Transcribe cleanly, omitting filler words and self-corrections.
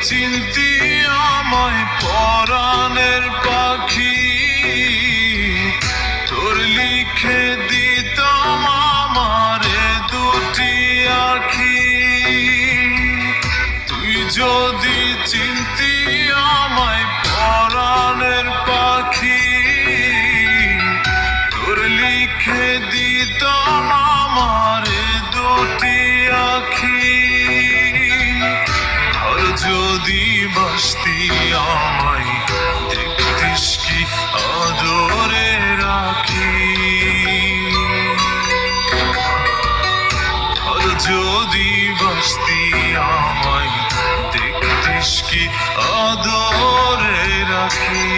চিনতি আমায় পরাণের পাখি, তোর লিখে দিতাম আমারে দুটি আখি। তুই যদি চিনতি আমায় পরাণের পাখি, তোর লিখে দিতাম আমারে দুটি আখি। আর যদি বাসতি আমায় দেখতিস কি আদরে রাখি। আর যদি বাসতি আমায় দেখতিস কি আদরে রাখি।